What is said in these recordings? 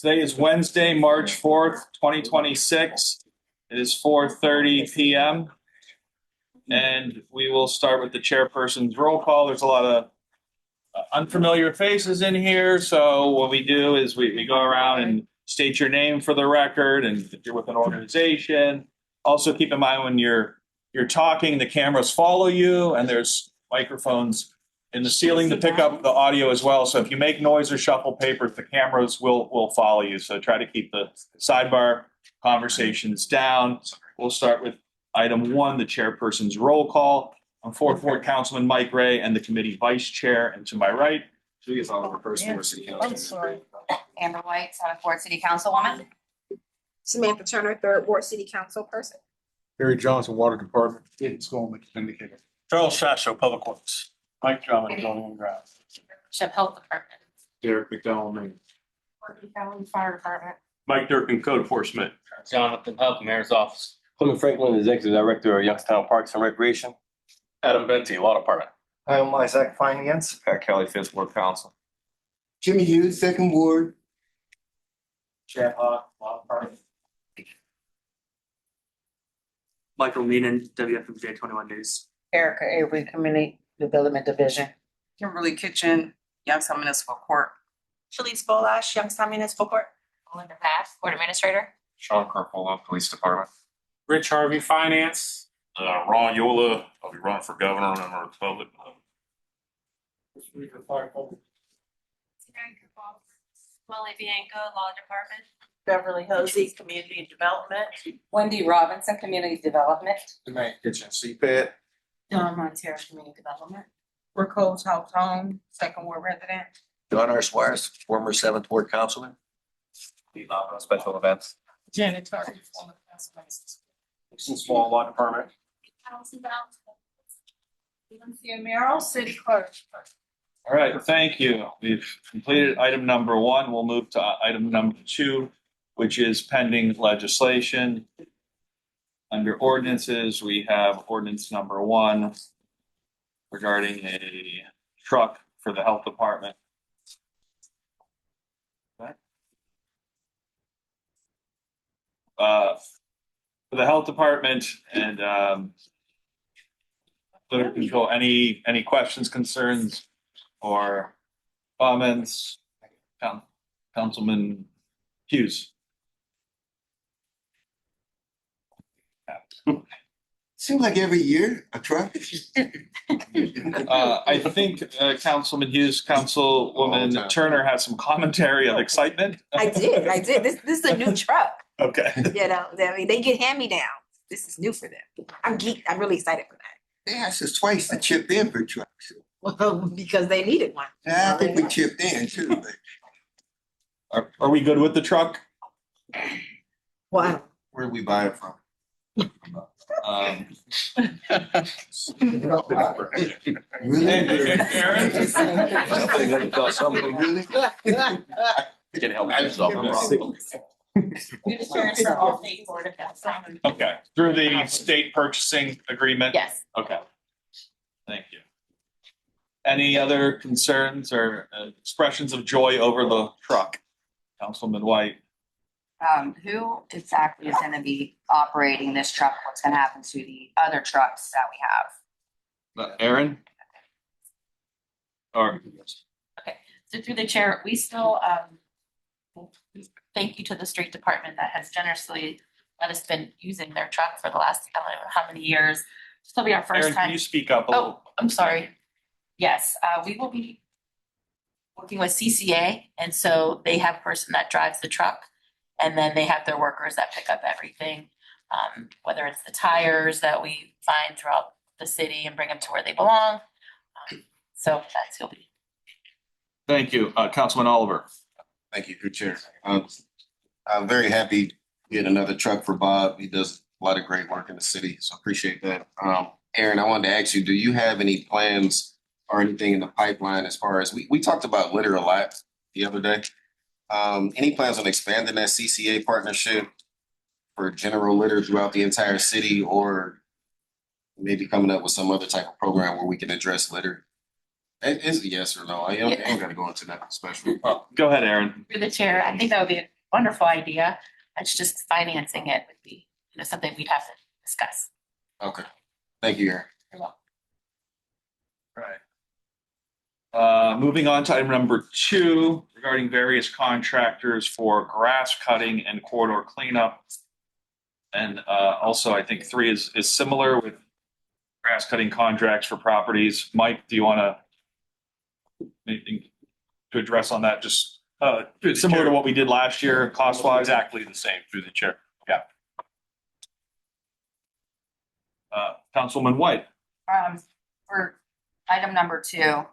Today is Wednesday, March 4th, 2026. It is 4:30 p.m. And we will start with the chairperson's roll call. There's a lot of unfamiliar faces in here. So what we do is we go around and state your name for the record, and if you're with an organization. Also keep in mind when you're talking, the cameras follow you, and there's microphones in the ceiling to pick up the audio as well. So if you make noise or shuffle papers, the cameras will follow you. So try to keep the sidebar conversations down. We'll start with item 1, the chairperson's roll call. I'm 4th Ward Councilman Mike Ray and the committee vice chair. And to my right, Julius Oliver, First Ward City Council. I'm sorry. Amber White, 7th Ward City Councilwoman. Samantha Turner, 3rd Ward City Council person. Barry Johnson, Water Department. Gaten Skolnick, Indicator. Charles Sasho, Public Works. Mike Drummond, Zoning and Grounds. Shep Health Department. Derek McDowell, Maine. Courtney Fallon, Fire Department. Mike Durkin, Code Enforcement. Jonathan Hubb, Mayor's Office. Clement Franklin, Executive Director of Youngstown Parks and Recreation. Adam Venti, Law Department. I'm Isaac Finance. Pat Kelly, Fifth Ward Council. Jimmy Hughes, 2nd Ward. Chad Hawk, Law Department. Michael Meenan, WFMJ 21 News. Erica Avery, Community Development Division. Kimberly Kitchen, Youngstown Municipal Court. Shalice Bolash, Youngstown Municipal Court. Melinda Pass, Court Administrator. Sean Carpola, Police Department. Rich Harvey, Finance. Ron Yola, I'll be running for governor and member of the public. Molly Bianco, Law Department. Beverly Hosey, Community Development. Wendy Robinson, Community Development. Jermaine Kitchen, CPAD. Dawn Montero, Community Development. Rico's House Home, 2nd Ward resident. John R. Suarez, former 7th Ward Councilman. Steve Lava, Special Events. Janet Tardy, former council. Dixon Small, Law Department. Allison Bounce. Cynthia Merrill, City Clerk. all right, thank you. We've completed item number 1. We'll move to item number 2, which is pending legislation. Under ordinances, we have ordinance number 1 regarding a truck for the health department. For the health department and litter control, any questions, concerns, or comments? Councilman Hughes. Seems like every year, a truck. I think Councilman Hughes, Councilwoman Turner has some commentary of excitement. I did. This is a new truck. Okay. You know, I mean, they get hand-me-downs. This is new for them. I'm geeked. I'm really excited for that. They asked us twice to chip in for trucks. Well, because they needed one. I think we chipped in too, but Are we good with the truck? Wow. where do we buy it from? Really? Aaron? Really? You can help yourself. Okay, through the state purchasing agreement? Yes. Okay. Thank you. Any other concerns or expressions of joy over the truck? Councilman White. Who exactly is gonna be operating this truck? What's gonna happen to the other trucks that we have? Aaron? Or, So through the chair, we still, thank you to the street department that has generously let us been using their truck for the last, I don't know how many years. This will be our first Aaron, can time. you speak up a little? Oh, I'm sorry. Yes, we will be working with CCA, and so they have a person that drives the truck, and then they have their workers that pick up everything, whether it's the tires that we find throughout the city and bring them to where they belong. So that's who'll be. Thank you. Councilman Oliver. Thank you, good chair. I'm very happy to get another truck for Bob. He does a lot of great work in the city, so appreciate that. Aaron, I wanted to ask you, do you have any plans or anything in the pipeline as far as, we talked about litter a lot the other day. Any plans on expanding that CCA partnership for general litter throughout the entire city, or maybe coming up with some other type of program where we can address litter? It's a yes or no. I ain't gotta go into that special. Go ahead, Aaron. Through the chair, I think that would be a wonderful idea. It's just financing it would be, something we'd have to discuss. Okay. Thank you, Aaron. You're welcome. Right. Moving on to item number 2, regarding various contractors for grass cutting and corridor cleanup. And also, I think 3 is similar with grass cutting contracts for properties. Mike, do you want to anything to address on that? Just similar to what we did last year, cost wise. Exactly the same through the chair. Yeah. Councilwoman White. For item number 2,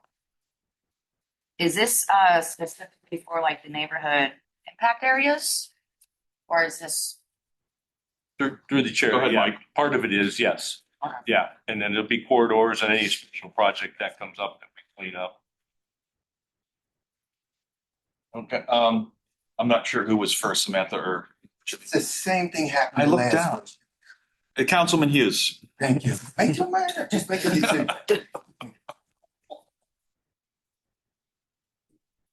is this specifically for like the neighborhood impact areas? Or is this? Through the chair. Go ahead, yeah. Mike. Part of it is, yes. Okay. Yeah, and then there'll be corridors and any special project that comes up that we clean up. Okay. I'm not sure who was first, Samantha or. The same thing happened. I looked last down. year. Councilman Hughes. Thank you. I don't mind. Just make a decision.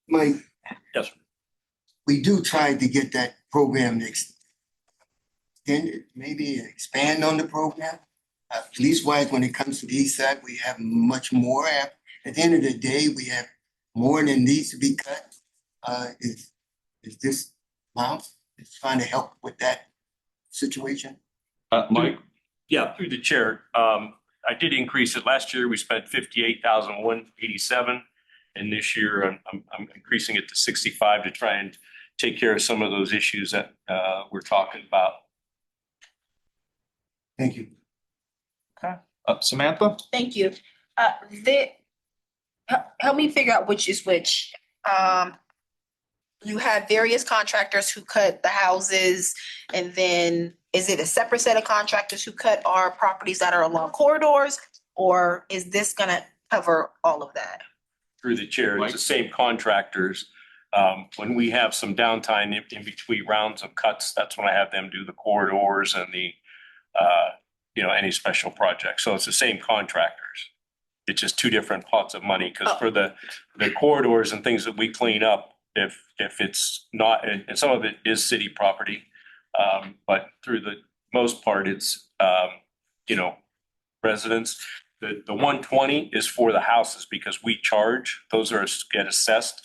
Mike. Yes, sir. We do try to get that program extended, maybe expand on the program. Police wise, when it comes to the east side, we have much more. At the end of the day, we have more than needs to be cut. Is this amount is trying to help with that situation? Mike. Yeah, through the chair. I did increase it. Last year, we spent 58,187. And this year, I'm increasing it to 65 to try and take care of some of those issues that we're talking about. Thank you. Okay. Samantha. Thank you. Help me figure out which is which. You have various contractors who cut the houses, and then is it a separate set of contractors who cut our properties that are along corridors, or is this gonna cover all of that? Through the chair, it's the same contractors. When we have some downtime in between rounds of cuts, that's when I have them do the corridors and the, any special projects. So it's the same contractors. It's just 2 different pots of money, because for the corridors and things that we clean up, if it's not, and some of it is city property, but through the most part, it's, residents. The 120 is for the houses because we charge, those get assessed.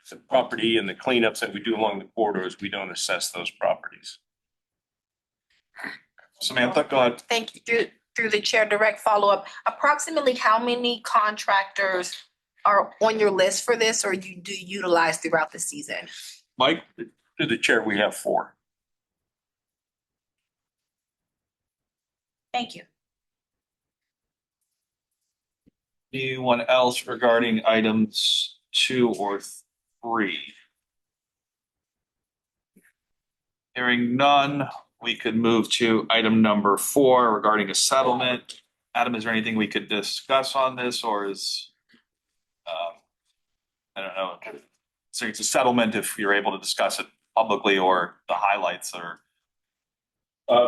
The property and the cleanups that we do along the corridors, we don't assess those properties. Samantha, go ahead. Thank you. Through the chair, direct follow-up. Approximately how many contractors are on your list for this, or do you utilize throughout the season? Mike, through the chair, we have 4. Thank you. Anyone else regarding items 2 or 3? Hearing none, we could move to item number 4 regarding a settlement. Adam, is there anything we could discuss on this, or is, I don't know. So it's a settlement if you're able to discuss it publicly, or the highlights, or.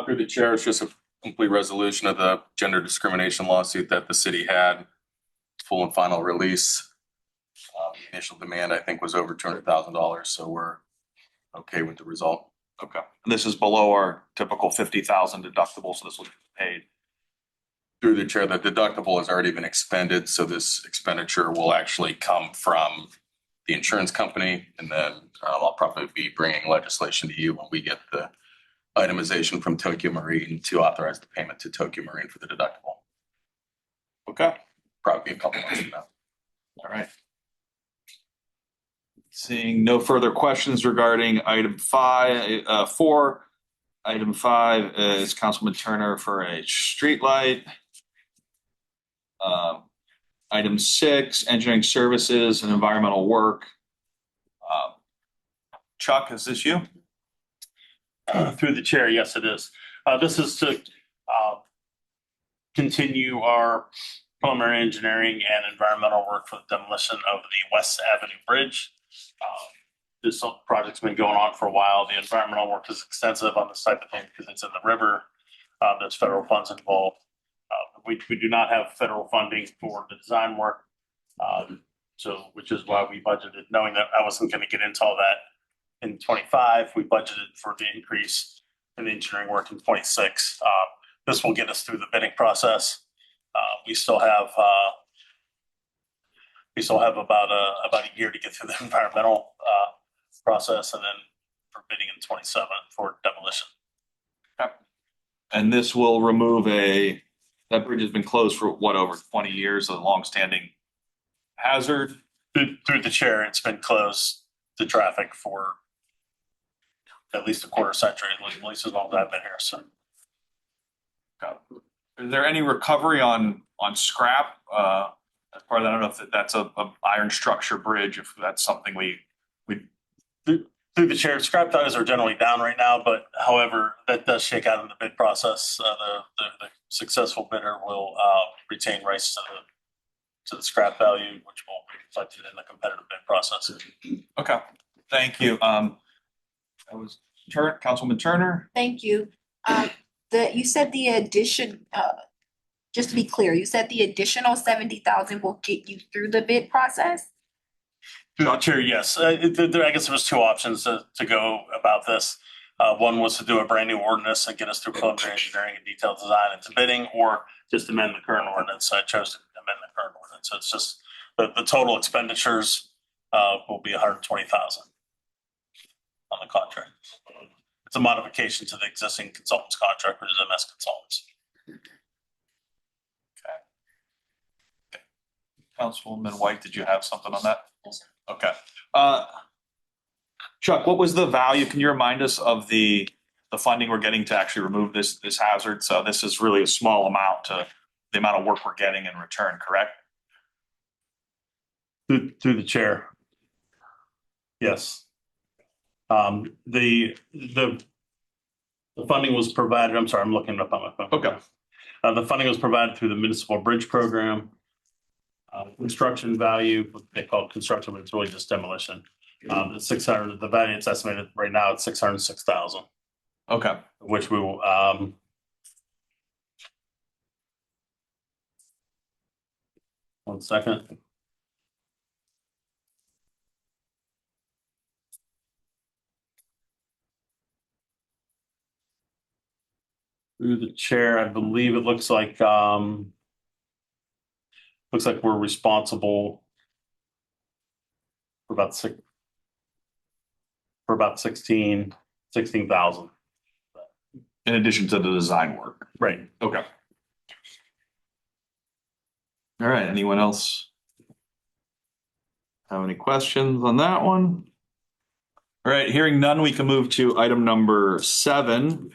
Through the chair, it's just a complete resolution of the gender discrimination lawsuit that the city had. Full and final release. The initial demand, I think, was over $200,000, so we're okay with the result. Okay. And this is below our typical 50,000 deductible, so this will be paid. Through the chair, the deductible has already been expended, so this expenditure will actually come from the insurance company, and then I'll probably be bringing legislation to you when we get the itemization from Tokyo Marine to authorize the payment to Tokyo Marine for the deductible. Okay. Probably a couple months from now. All right. Seeing no further questions regarding item 4. Item 5 is Councilman Turner for a street light. Item 6, engineering services and environmental work. Chuck, is this you? Through the chair, yes, it is. This is to continue our preliminary engineering and environmental work for the demolition of the West Avenue Bridge. This project's been going on for a while. The environmental work is extensive on this type of thing because it's in the river. There's federal funds involved. We do not have federal funding for the design work, which is why we budgeted, knowing that I wasn't going to get into all that. in 25. We budgeted for the increase in engineering work in 26. This will get us through the bidding process. We still have about a year to get through the environmental process, and then for bidding in 27 for demolition. And this will remove that bridge has been closed for what, over 20 years, a longstanding hazard. Through the chair, it's been closed to traffic for at least a quarter century, at least as long as I've been here. So, Is there any recovery on scrap? As part of that, I don't know if that's a iron structure bridge, if that's something we through the chair, scrap values are generally down right now, but however, that does shake out in the bid process. The successful bidder will retain rights to the scrap value, which will be reflected in the competitive bid process. Okay, thank you. That was Councilman Turner. Thank you. You said the addition, just to be clear, you said the additional 70,000 will get you through the bid process? Through the chair, yes. I guess there was two options to go about this. One was to do a brand new ordinance and get us through preliminary engineering and detailed design into bidding, or just amend the current ordinance. I chose to amend the current ordinance. So it's just the total expenditures will be 120,000 on the contract. It's a modification to the existing consultants contract, which is MS Consultants. Councilwoman White, did you have something on that? Yes, sir. Okay. Chuck, what was the value? Can you remind us of the funding we're getting to actually remove this hazard? So this is really a small amount to the amount of work we're getting in return, correct? Through the chair. Yes. The funding was provided. I'm sorry, I'm looking it up on my phone. Okay. The funding was provided through the municipal bridge program. Construction value, what they call construction, but it's really just demolition. The 600, the value it's estimated right now at 606,000. Okay. Which we will, one second. Through the chair, I believe it looks like we're responsible for about 16,000. In addition to the design work. Right. Okay. All right. Anyone else have any questions on that one? All right. Hearing none, we can move to item number 7.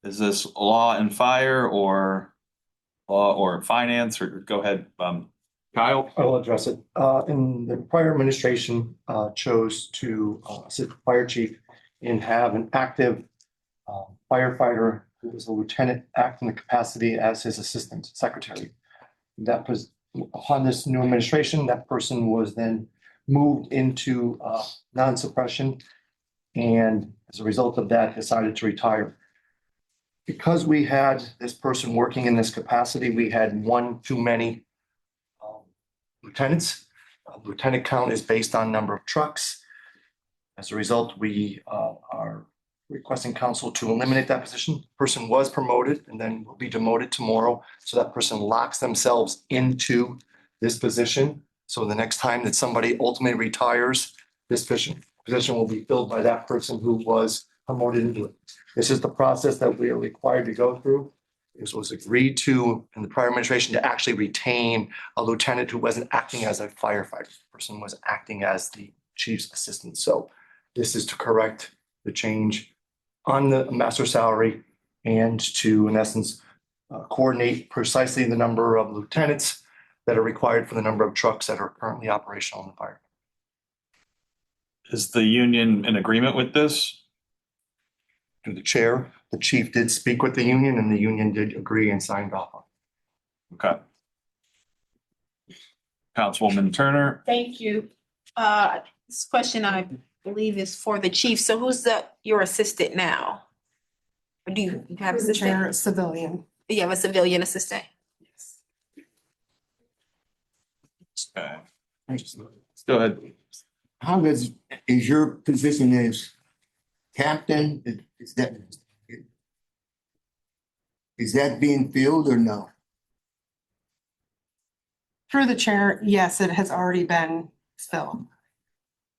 Is this law and fire or law or finance? Or go ahead, Kyle. I will address it. In the prior administration, chose to assist the fire chief and have an active firefighter who was a lieutenant act in the capacity as his assistant secretary. That was upon this new administration, that person was then moved into non-suppression, and as a result of that, decided to retire. Because we had this person working in this capacity, we had one too many lieutenants. Lieutenant count is based on number of trucks. As a result, we are requesting council to eliminate that position. Person was promoted and then will be demoted tomorrow. So that person locks themselves into this position. So the next time that somebody ultimately retires, this position will be filled by that person who was promoted into it. This is the process that we are required to go through. This was agreed to in the prior administration to actually retain a lieutenant who wasn't acting as a firefighter. The person was acting as the chief's assistant. So this is to correct the change on the master salary and to, in essence, coordinate precisely the number of lieutenants that are required for the number of trucks that are currently operational in the fire. Is the union in agreement with this? To the chair, the chief did speak with the union and the union did agree and signed off on. Okay. Councilwoman Turner. Thank you. This question I believe is for the chief. So who's your assistant now? Or do you have The chair, assistant? civilian. You have a civilian assistant? Okay. Go ahead. How is your position as captain, is that being filled or no? Through the chair, yes, it has already been filled.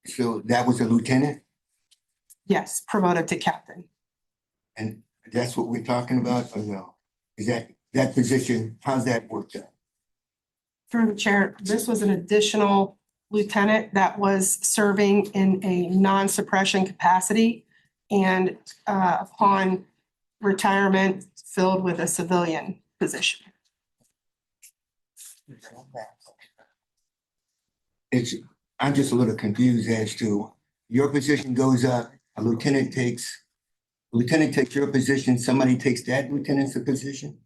So that was a lieutenant, Yes, promoted to captain. and that's what we're talking about, or no? Is that position, how's that worked out? Through the chair, this was an additional lieutenant that was serving in a non-suppression capacity and upon retirement filled with a civilian position. I'm just a little confused as to your position goes up, a lieutenant takes your position, somebody takes that lieutenant's position?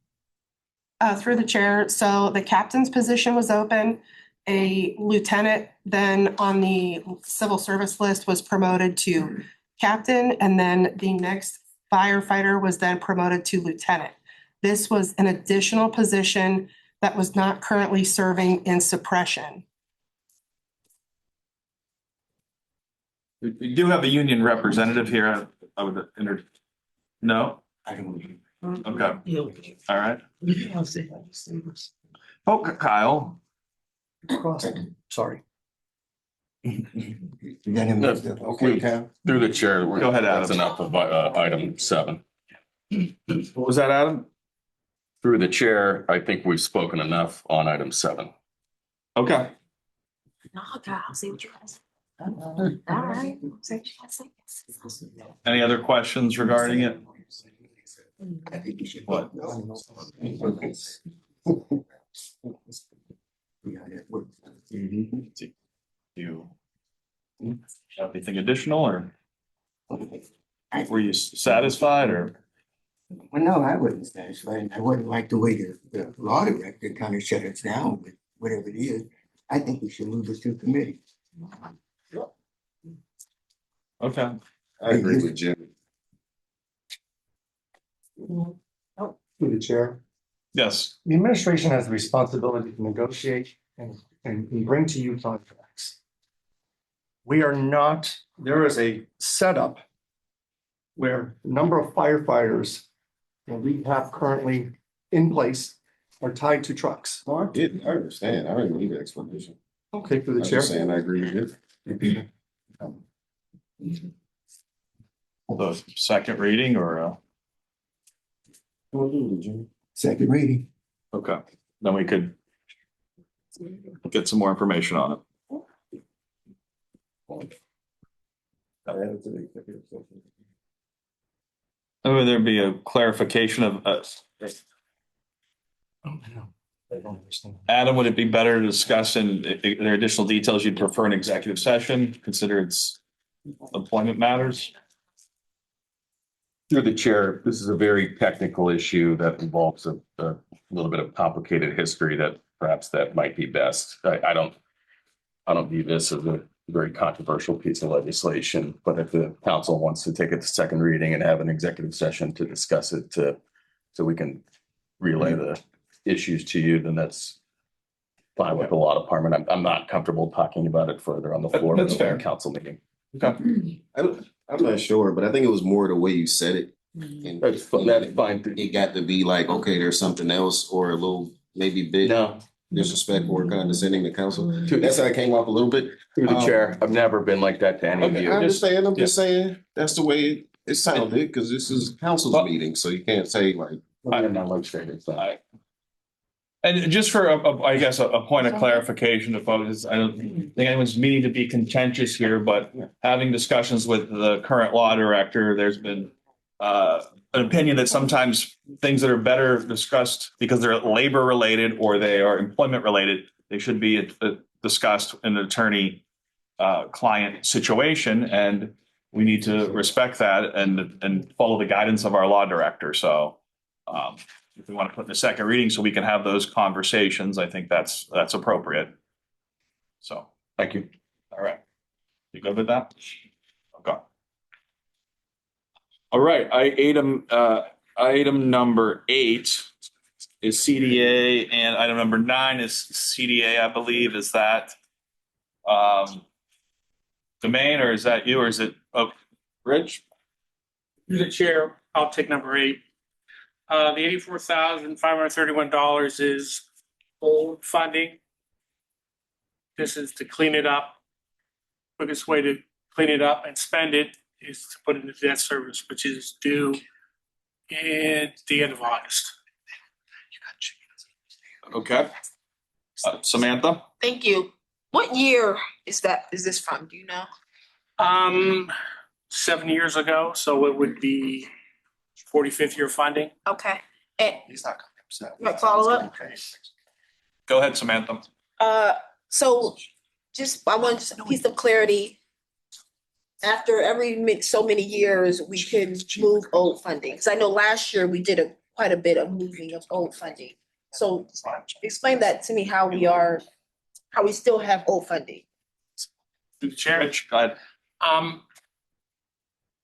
Through the chair, so the captain's position was open. A lieutenant then on the civil service list was promoted to captain, and then the next firefighter was then promoted to lieutenant. This was an additional position that was not currently serving in suppression. We do have a union representative here. I would no? I don't. Okay, all right. Oh, Kyle. Sorry. Okay, Cal. Through the chair. Go ahead, Adam. That's enough of item 7. What was that, Adam? Through the chair, I think we've spoken enough on item 7. Okay. No, I'll see what you guys. All right. See what you guys think. Any other questions regarding it? What? You have anything additional, or were you satisfied, or? Well, no, I wasn't satisfied. I wouldn't like the way the law director kind of shut us down with whatever it is. I think we should move it to committee. Okay. I agree with Jim. Through the chair. Yes. The administration has the responsibility to negotiate and bring to you contracts. We are not, there is a setup where the number of firefighters that we have currently in place are tied to trucks. No, I didn't. I understand. I didn't need an explanation. Okay, through the I'm chair. just saying I agree with you. The second reading, or? Second reading. Okay, then we could get some more information on it. Would there be a clarification of, I don't understand. Adam, would it be better to discuss and are there additional details you'd prefer an executive session, consider it's employment matters? Through the chair, this is a very technical issue that involves a little bit of complicated history that perhaps that might be best. I don't view this as a very controversial piece of legislation, but if the council wants to take it to second reading and have an executive session to discuss it so we can relay the issues to you, then that's fine with the law department. I'm not comfortable talking about it further on the floor of That's the fair. council meeting. Okay. I'm not sure, but I think it was more the way you said it. And That's fine. it got to be like, okay, there's something else, or a little maybe bit No, disrespectful or condescending to council. That's how it came off a little bit. through the chair, I've never been like that to any of Okay, you. I understand. I'm just saying that's the way it sounded, because this is council's meeting, so you can't say like. I'm not legislating, so I- And just for, I guess, a point of clarification to folks, I don't think anyone's meaning to be contentious here, but having discussions with the current law director, there's been an opinion that sometimes things that are better discussed because they're labor related or they are employment related, they should be discussed in an attorney client situation, and we need to respect that and follow the guidance of our law director. So if we want to put in a second reading so we can have those conversations, I think that's appropriate. So, Thank you. all right. You good with that? Okay. All right, item number 8 is CDA, and item number 9 is CDA, I believe. Is that Domain, or is that you, or is it Rich? Through the chair, I'll take number 8. The $84,531 is old funding. This is to clean it up. Quickest way to clean it up and spend it is to put it into debt service, which is due at the end of August. Okay. Samantha? Thank you. What year is this from? Do you know? 7 years ago, so it would be 45th year funding. Okay. And He's not coming upset. my follow-up? Go ahead, Samantha. So I want just a piece of clarity. After so many years, we can move old funding. Because I know last year we did quite a bit of moving of old funding. So explain that to me, how we still have old funding. Through the chair. Rich, go ahead.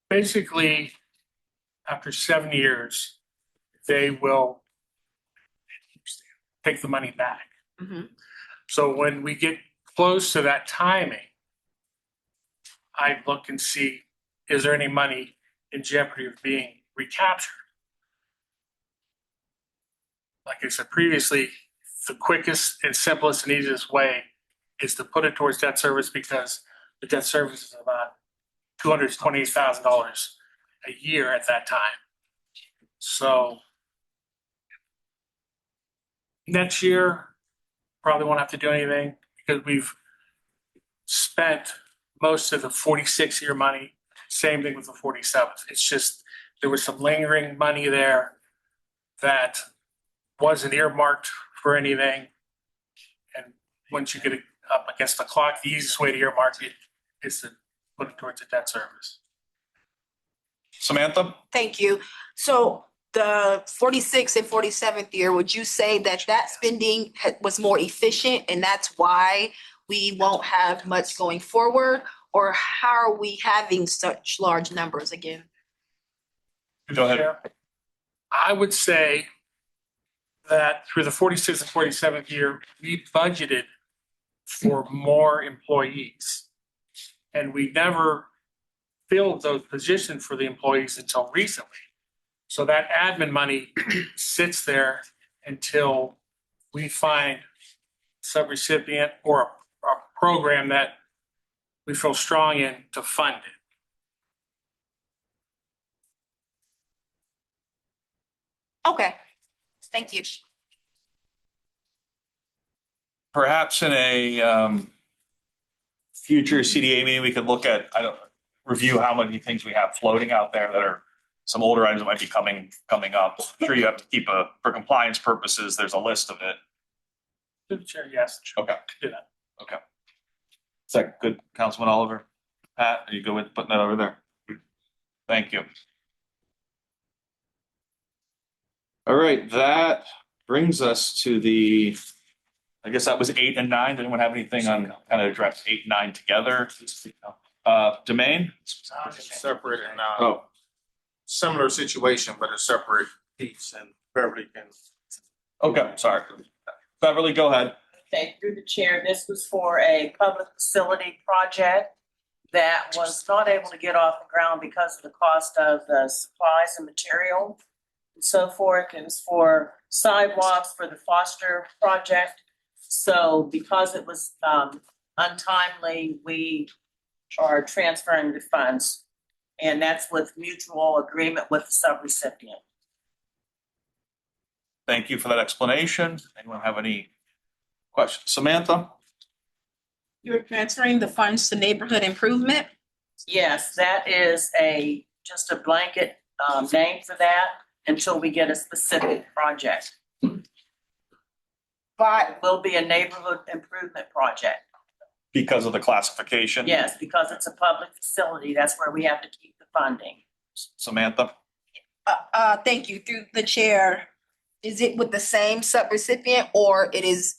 Basically, after 7 years, they will take the money back. Mm-hmm. So when we get close to that timing, I look and see, is there any money in jeopardy of being recaptured? Like I said previously, the quickest and simplest and easiest way is to put it towards debt service, because the debt service is about $228,000 a year at that time. So next year, probably won't have to do anything because we've spent most of the 46-year money. Same thing with the 47th. It's just there was some lingering money there that wasn't earmarked for anything. And once you get it up against the clock, the easiest way to earmark it is to put it towards the debt service. Samantha? Thank you. So the 46th and 47th year, would you say that spending was more efficient and that's why we won't have much going forward? Or how are we having such large numbers again? Go ahead. I would say that through the 46th and 47th year, we budgeted for more employees. And we never filled those positions for the employees until recently. So that admin money sits there until we find subrecipient or a program that we feel strong in to fund it. Okay, thank you. Perhaps in a future CDA meeting, we could look at, review how many things we have floating out there that are some older items that might be coming up. I'm sure you have to keep for compliance purposes, there's a list of it. Through the chair, yes. Okay. Do that. Okay. Is that good, Councilman Oliver? Pat, are you good with putting that over there? Thank you. All right, that brings us to I guess that was 8 and 9. Did anyone have anything on kind of address 8 and 9 together? Domain? Separate and, Oh, similar situation, but a separate piece, and Beverly can. okay, sorry. Beverly, go ahead. Okay, through the chair, this was for a public facility project that was not able to get off the ground because of the cost of the supplies and material and so forth. It was for sidewalks for the Foster project. So because it was untimely, we are transferring the funds. And that's with mutual agreement with the subrecipient. Thank you for that explanation. Anyone have any questions? Samantha? You're transferring the funds to neighborhood improvement? Yes, that is just a blanket name for that until we get a specific project. But it will be a neighborhood improvement project. Because of the classification? Yes, because it's a public facility. That's where we have to keep the funding. Samantha? Thank you. Through the chair, is it with the same subrecipient or it's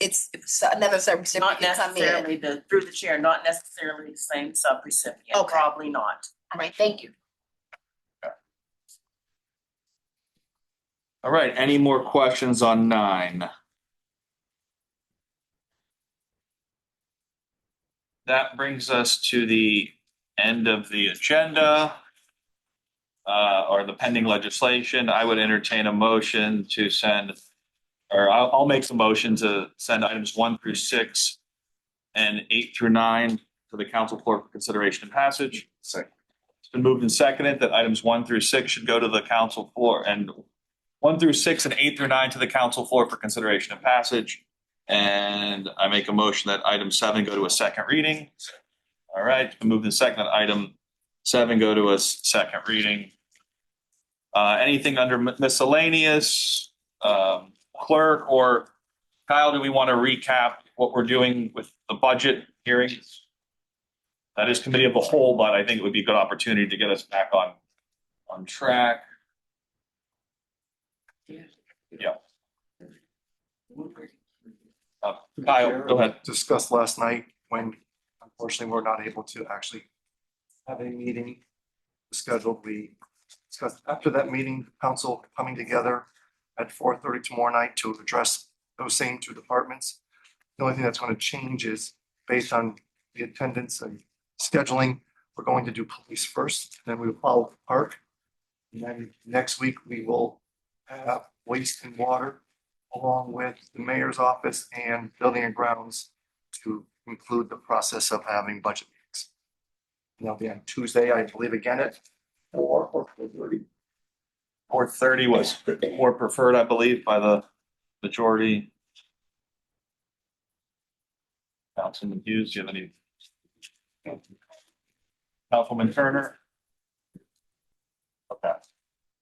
another subrecipient? Not necessarily through the chair, not necessarily the same subrecipient. Okay. Probably not. All right, thank you. All right, any more questions on 9? That brings us to the end of the agenda. or the pending legislation, I would entertain a motion to send, or I'll make the motion to send items 1 through 6 and 8 through 9 to the council floor for consideration and passage. Second. It's been moved and seconded that items 1 through 6 should go to the council floor, and 1 through 6 and 8 through 9 to the council floor for consideration and passage. And I make a motion that item 7 go to a second reading. All right, it's been moved and seconded that item 7 go to a second reading. Anything under miscellaneous, clerk or Kyle, do we want to recap what we're doing with the budget hearings? That is committee of the whole, but I think it would be a good opportunity to get us back on track. Yeah. Kyle, go ahead. Discussed last night when unfortunately we're not able to actually have a meeting scheduled. We discussed after that meeting, council coming together at 4:30 tomorrow night to address those same two departments. The only thing that's going to change is based on the attendance and scheduling, we're going to do police first, then we will follow park. And then next week we will have waste and water along with the mayor's office and building and grounds to conclude the process of having budget meetings. And that'll be on Tuesday, I believe, again at 4 or 4:30. 4:30 was more preferred, I believe, by the majority. Councilman Hughes, do you have any? Councilman Turner? Okay.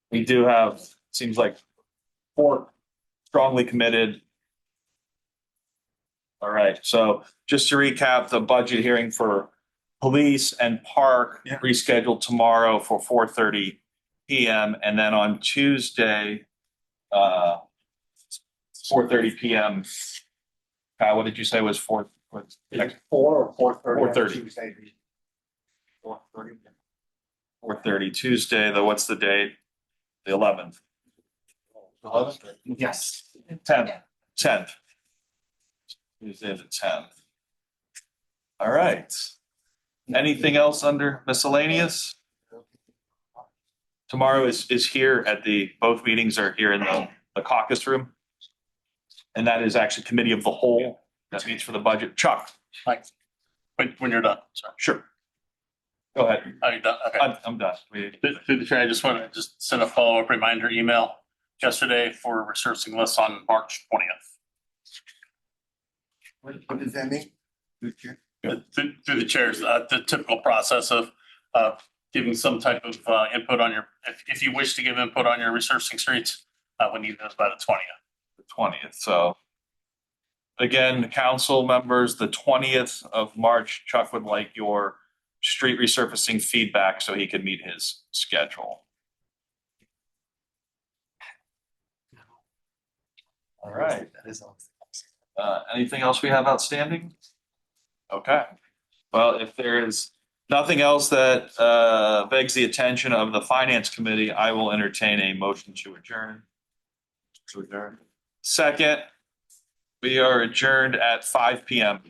We do have, seems like 4 strongly committed. All right, so just to recap, the budget hearing for police and park rescheduled tomorrow for 4:30 PM. And then on Tuesday, 4:30 PM. Kyle, what did you say was 4? 4 or 4:30. 4:30. 4:30 Tuesday, though, what's the date? The 11th. 11th? Yes. 10th. Tuesday the 10th. All right. Anything else under miscellaneous? Tomorrow is here at both meetings are here in the caucus room. And that is actually committee of the whole. That means for the budget. Chuck. Like, when you're done, sorry. Sure. Go ahead. Are you done? Okay. I'm done. Through the chair, I just want to send a follow-up reminder email yesterday for resurfacing lists on March 20th. What does that mean? Through the chairs, the typical process of giving some type of input on if you wish to give input on your resurfacing streets, we need those by the 20th. The 20th. So again, council members, the 20th of March, Chuck would like your street resurfacing feedback so he can meet his schedule. All right. That is Anything else we have outstanding? Okay. Well, if there is nothing else that begs the attention of the finance committee, I will entertain a motion to adjourn. Second, we are adjourned at 5 PM.